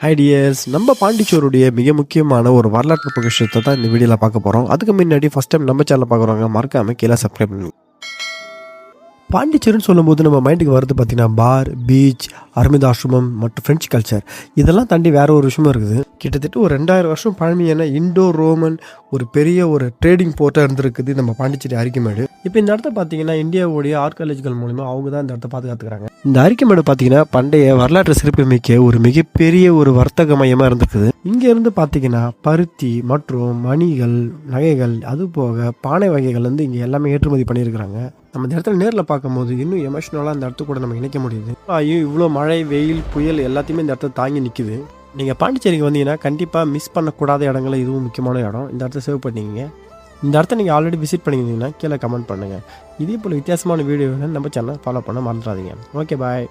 Ideas நம்ம பாண்டிச்சேரியுடைய மிக முக்கியமான ஒரு வரலாற்று பொக்கிஷத்தை தான் இந்த வீடியோவில் பார்க்க போகிறோம். அதுக்கு முன்னாடி ஃபஸ்ட் டைம் நம்ம சேனல் பார்க்குறவங்க மறக்காமல் கீழே சப்ஸ்கிரைப் பண்ணுங்க. பாண்டிச்சேரின்னு சொல்லும்போது நம்ம மைண்டுக்கு வருது பார்த்தீங்கன்னா பார், பீச், அரவிந்தாசிரமம் மற்றும் ஃப்ரெஞ்சு கல்ச்சர். இதெல்லாம் தாண்டி வேறு ஒரு விஷயமும் இருக்குது. கிட்டத்தட்ட ஒரு 2000 வருஷம் பழமையான இண்டோ ரோமன் ஒரு பெரிய ஒரு ட்ரேடிங் போர்ட்டாக இருந்திருக்குது நம்ம பாண்டிச்சேரி அரிக்கமேடு. இப்போ இந்த இடத்த பார்த்தீங்கன்னா இந்தியாவுடைய ஆர்காலஜிக்கல் மூலிமா அவங்க தான் இந்த இடத்த பாதுகாத்துக்கிறாங்க. இந்த அரிக்கமேடு பார்த்தீங்கன்னா பண்டைய வரலாற்று சிறப்புமிக்க ஒரு மிகப்பெரிய ஒரு வர்த்தக மையமாக இருந்திருக்குது. இங்கேருந்து பார்த்தீங்கன்னா பருத்தி மற்றும் மணிகள், நகைகள், அது போக பானை வகைகள் வந்து இங்கே எல்லாமே ஏற்றுமதி பண்ணியிருக்கிறாங்க. நம்ம இந்த இடத்துல நேரில் பார்க்கும்போது இன்னும் எமோஷனலாக அந்த இடத்த கூட நம்ம இணைக்க முடியுது. ஐயோ, இவ்வளோ மழை, வெயில், புயல் எல்லாத்தையுமே இந்த இடத்த தாங்கி நிற்குது. நீங்கள் பாண்டிச்சேரிக்கு வந்தீங்கன்னா கண்டிப்பாக மிஸ் பண்ணக்கூடாத இடங்கள் இதுவும் முக்கியமான இடம். இந்த இடத்த சேவ் பண்ணிக்கிங்க. இந்த இடத்த நீங்கள் ஆல்ரெடி விசிட் பண்ணியிருந்தீங்கன்னா கீழே கமெண்ட் பண்ணுங்கள். இதே போல் வித்தியாசமான வீடியோ நம்ம சேனல் ஃபாலோ பண்ண மறந்துடாதீங்க. ஓகே, பாய்.